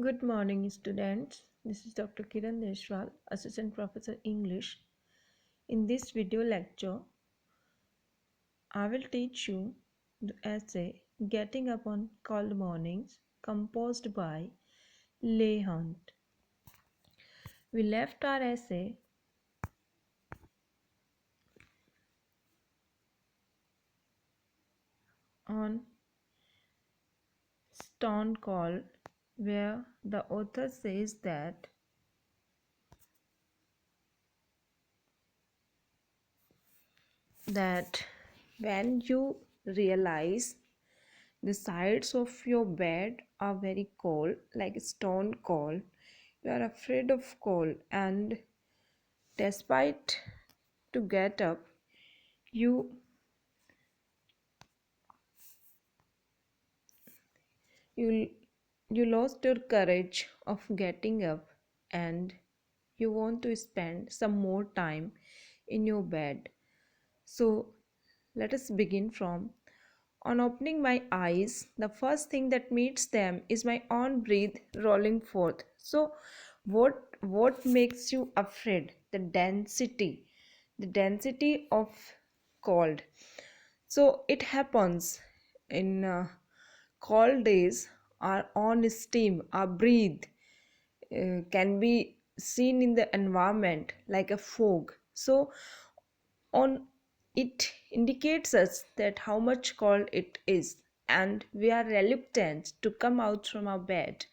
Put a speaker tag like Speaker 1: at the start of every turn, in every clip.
Speaker 1: Good morning, students. This is Dr. Kiran Deshwal, Assistant Professor English. In this video lecture, I will teach you the essay Getting Up on Cold Mornings, composed by Leigh. We left our essay on Stone Cold, where the author says that when you realize the sides of your bed are very cold, like stone cold. You are afraid of cold, and despite to get up, you you you lost your courage of getting up, and you want to spend some more time in your bed. So let us begin from on opening my eyes, the first thing that meets them is my own breath rolling forth. So, what makes you afraid? The density of cold. So it happens in cold days. Our own steam, our breath can be seen in the environment like a fog. So on it indicates us that how much cold it is, and we are reluctant to come out from our bed.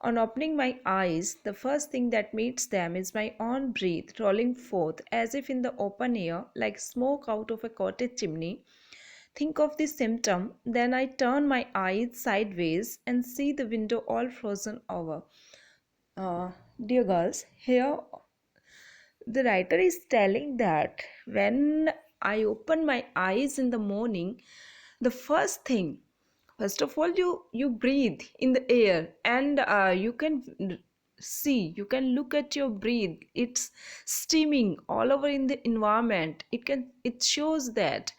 Speaker 1: On opening my eyes, the first thing that meets them is my own breath rolling forth as if in the open air, like smoke out of a cottage chimney. Think of this symptom, then I turn my eyes sideways and see the window all frozen over. Dear girls, here the writer is telling that when I open my eyes in the morning, the first of all, you breathe in the air, and you can look at your breath. It's steaming all over in the environment. It shows that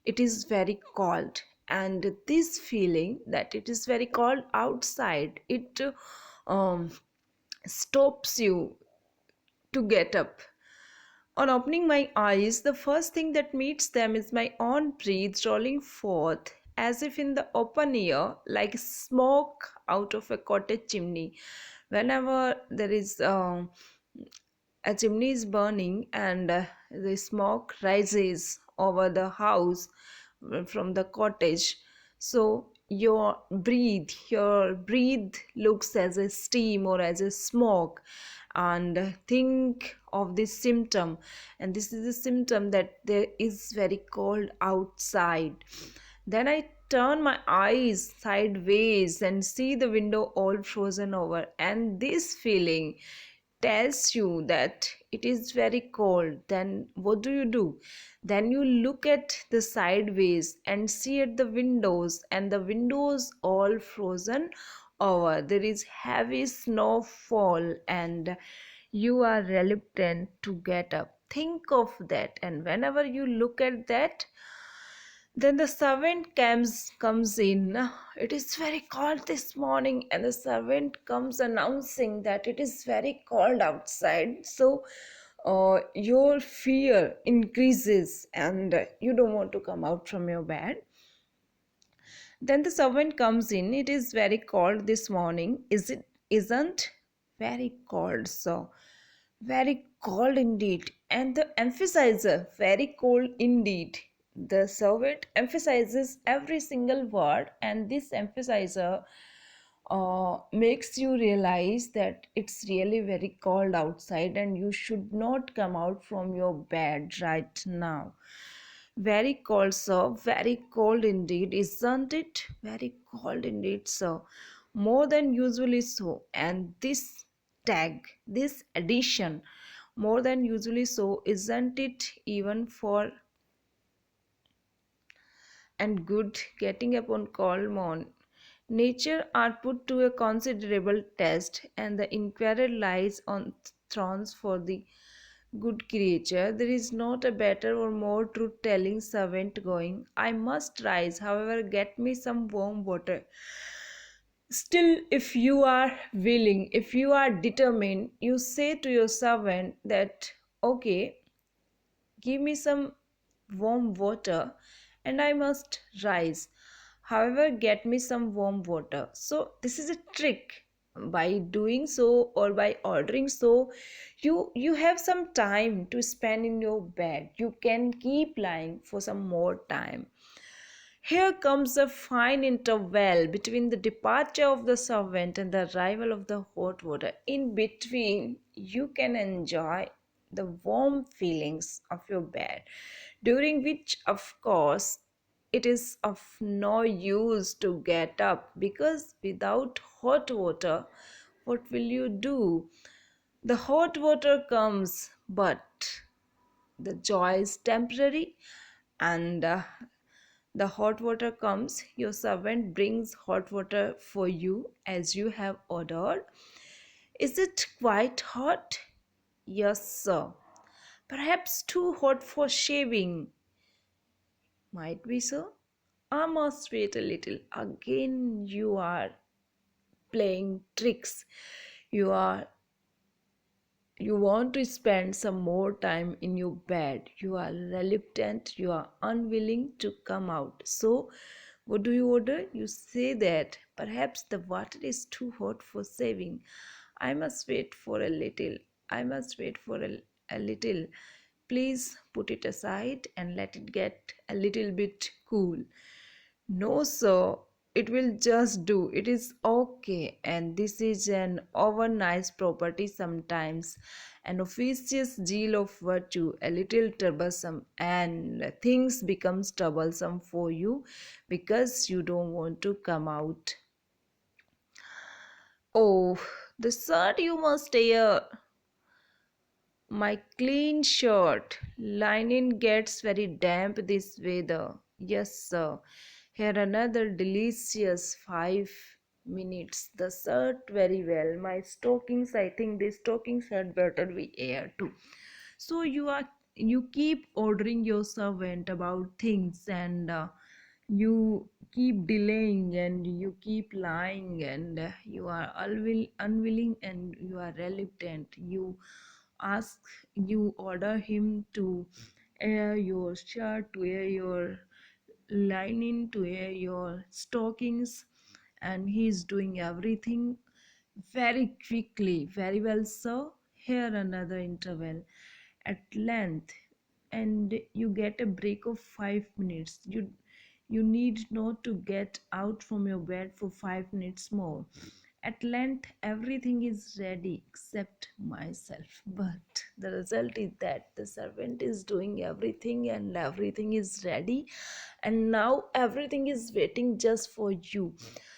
Speaker 1: it is very cold, and this feeling that it is very cold outside, it um, stops you to get up. On opening my eyes, the first thing that meets them is my own breath rolling forth as if in the open air, like smoke out of a cottage chimney. Whenever there is a chimney is burning, and the smoke rises over the house from the cottage, so your breath looks as a steam or as a smoke. And think of this symptom, and this is a symptom that there is very cold outside. Then I turn my eyes sideways and see the window all frozen over, and this feeling tells you that it is very cold. Then what do? Then you look at the sideways and see at the windows, and the windows all frozen over. There is heavy snowfall, and you are reluctant to get up. Think of that, and whenever you look at that, then the servant comes in. It is very cold this morning, and the servant comes announcing that it is very cold outside. So your fear increases, and you don't want to come out from your bed. Then the servant comes in. It is very cold this morning. Isn't very cold, so very cold indeed. And the emphasizer, very cold indeed. The servant emphasizes every single word, and this emphasizer makes you realize that it's really very cold outside, and you should not come out from your bed right now. Very cold, sir. Very cold indeed, isn't it? Very cold indeed, sir. More than usually so. And this tag, this addition, more than usually so, isn't it? Even for and good getting up on cold morn. Nature are put to a considerable test, and the inquirer lies on thrones for the good creature. There is not a better or more truth telling servant going, I must rise, however, get me some warm water. Still, if you are willing, if you are determined, you say to your servant that, okay, give me some warm water and I must rise. However, get me some warm water. So, this is a trick. By doing so or by ordering so, you have some time to spend in your bed. You can keep lying for some more time. Here comes a fine interval between the departure of the servant and the arrival of the hot water. In between, you can enjoy the warm feelings of your bed, during which, of course, it is of no use to get up because without hot water, what will you do? The hot water comes, but the joy is temporary, and the hot water comes, your servant brings hot water for you as you have ordered. Is it quite hot? Yes, sir. Perhaps too hot for shaving. Might be, sir. I must wait a little. Again, you are playing tricks. You are you want to spend some more time in your bed. You are reluctant, you are unwilling to come out. So, what do you order? You say that perhaps the water is too hot for saving. I must wait for a little. I must wait for a little. Please put it aside and let it get a little bit cool. No, sir, it will just do. It is okay. And this is an overnice property sometimes. An officious zeal of virtue, a little troublesome, and things becomes troublesome for you because you don't want to come out. Oh, the shirt you must wear. My clean shirt. Linen gets very damp this weather. Yes, sir. Here another delicious 5 minutes. The shirt very well. My stockings, I think these stockings had better be air too. So you keep ordering your servant about things, and you keep delaying and you keep lying, and you are unwilling and you are reluctant. Ask you order him to air your shirt, to air your lining, to air your stockings, and he is doing everything very quickly. Very well, sir. Here another interval. At length, and you get a break of 5 minutes. You need not to get out from your bed for 5 minutes more. At length, everything is ready except myself. But the result is that the servant is doing everything and everything is ready, and now everything is waiting just for you.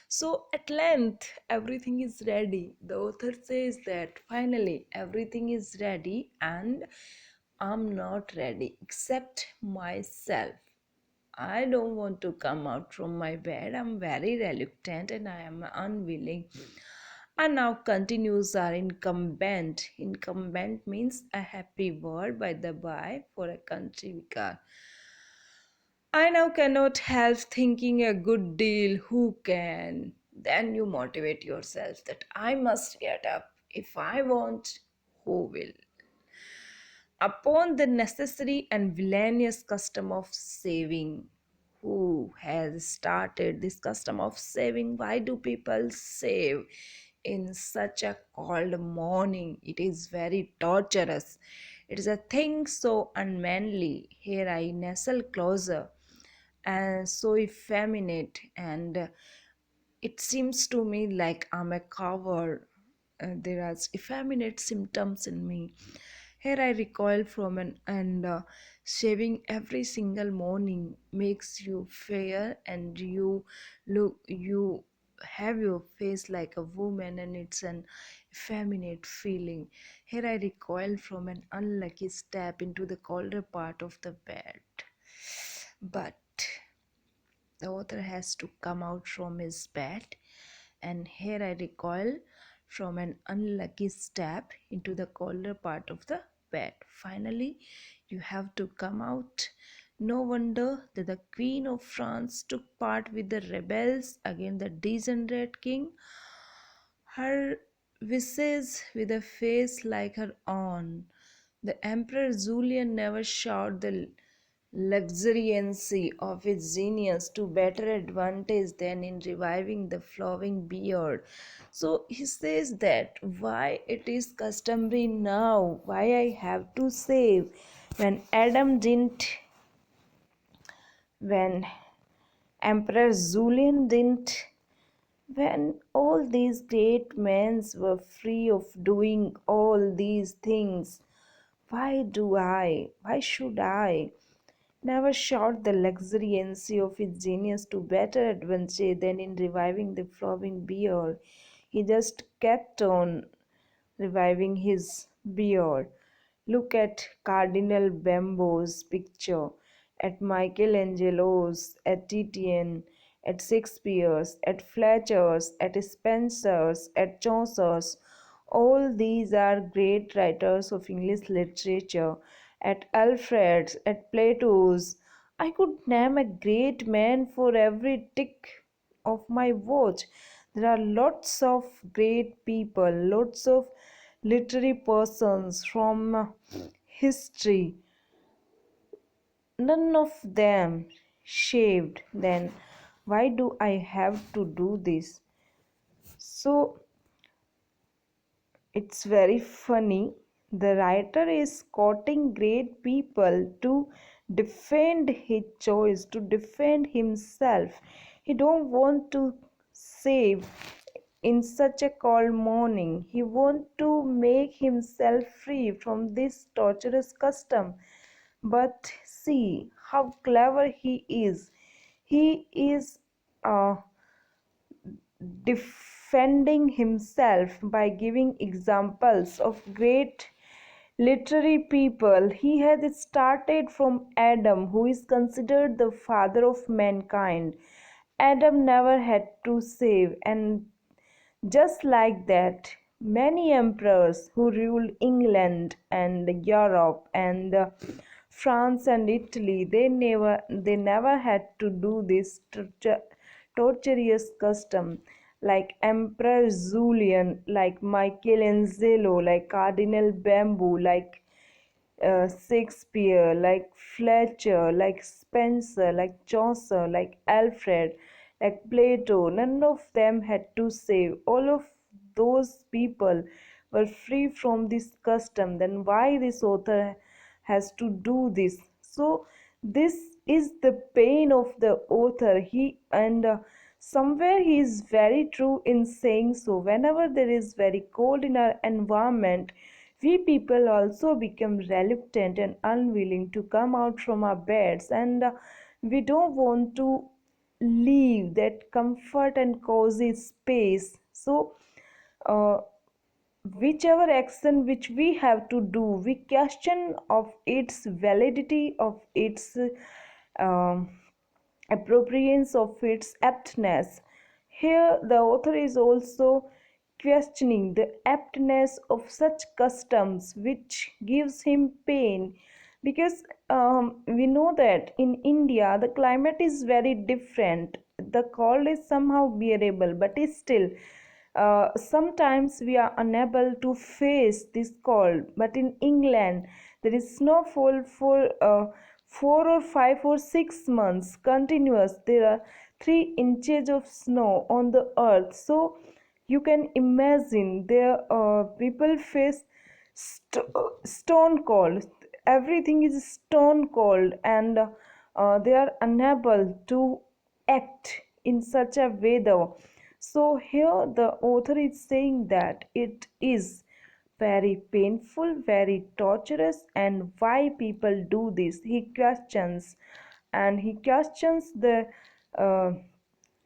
Speaker 1: So, at length, everything is ready. The author says that finally everything is ready, and I'm not ready except myself. I don't want to come out from my bed. I'm very reluctant and I am unwilling. And now continues are incumbent. Incumbent means a happy word by the by for a country vicar. I now cannot help thinking a good deal. Who can? Then you motivate yourself that I must get up. If I won't, who will? Upon the necessary and villainous custom of saving. Who has started this custom of saving? Why do people save in such a cold morning? It is very torturous. It is a thing so unmanly. Here I nestle closer and so effeminate, and it seems to me like I'm a coward. There are effeminate symptoms in me. Here I recoil from an and shaving every single morning makes you fair, and you have your face like a woman, and it's an effeminate feeling. Here I recoil from an unlucky step into the colder part of the bed. But the author has to come out from his bed, and here I recoil from an unlucky step into the colder part of the bed. Finally, you have to come out No wonder that the Queen of France took part with the rebels against the degenerate king. Her visage with a face like her own. The Emperor Julian never showed the luxuriancy of his genius to better advantage than in reviving the flowing beard. So he says that why it is customary now, why I have to save when Adam didn't, when Emperor Julian didn't, when all these great men were free of doing all these things. Why should I? Never showed the luxuriancy of his genius to better advantage than in reviving the flowing beard. He just kept on reviving his beard. Look at Cardinal Bembo's picture, at Michelangelo's, at Titian, at Shakespeare's, at Fletcher's, at Spencer's, at Chaucer's. All these are great writers of English literature. At Alfred's, at Plato's. I could name a great man for every tick of my watch. There are lots of great people, lots of literary persons from history. None of them shaved. Then why do I have to do this? So it's very funny. The writer is quoting great people to defend his choice, to defend himself. He don't want to save in such a cold morning. He want to make himself free from this torturous custom. But see how clever he is. He is uh, defending himself by giving examples of great literary people. He has started from Adam, who is considered the father of mankind. Adam never had to save, and just like that, many emperors who ruled England and Europe and France and Italy, they never had to do this torturous custom, like Emperor Julian, like Michelangelo, like Cardinal Bamboo, like Shakespeare, like Fletcher, like Spencer, like Chaucer, like Alfred, like Plato. None of them had to save. All of those people were free from this custom. Then why this author has to do this? So this is the pain of the author. He and somewhere he is very true in saying so. Whenever there is very cold in our environment, we people also become reluctant and unwilling to come out from our beds, and we don't want to leave that comfort and cozy space. So uh, whichever action which we have to do, we question of its validity, of its um, appropriateness, of its aptness. Here the author is also questioning the aptness of such customs which gives him pain, because we know that in India the climate is very different. The cold is somehow bearable, but is still sometimes we are unable to face this cold. But in England there is snowfall for 4 or 5 or 6 months continuous. There are 3 inches of snow on the earth. So you can imagine there people face stone cold. Everything is stone cold, and they are unable to act in such a weather. So here the author is saying that it is very painful, very torturous, and why people do this. He questions, and he questions the uh,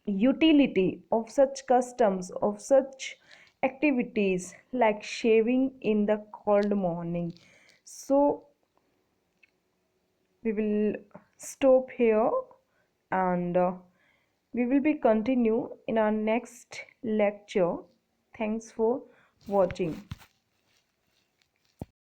Speaker 1: utility of such customs, of such activities like shaving in the cold morning. So we will stop here, and we will be continue in our next lecture. Thanks for watching.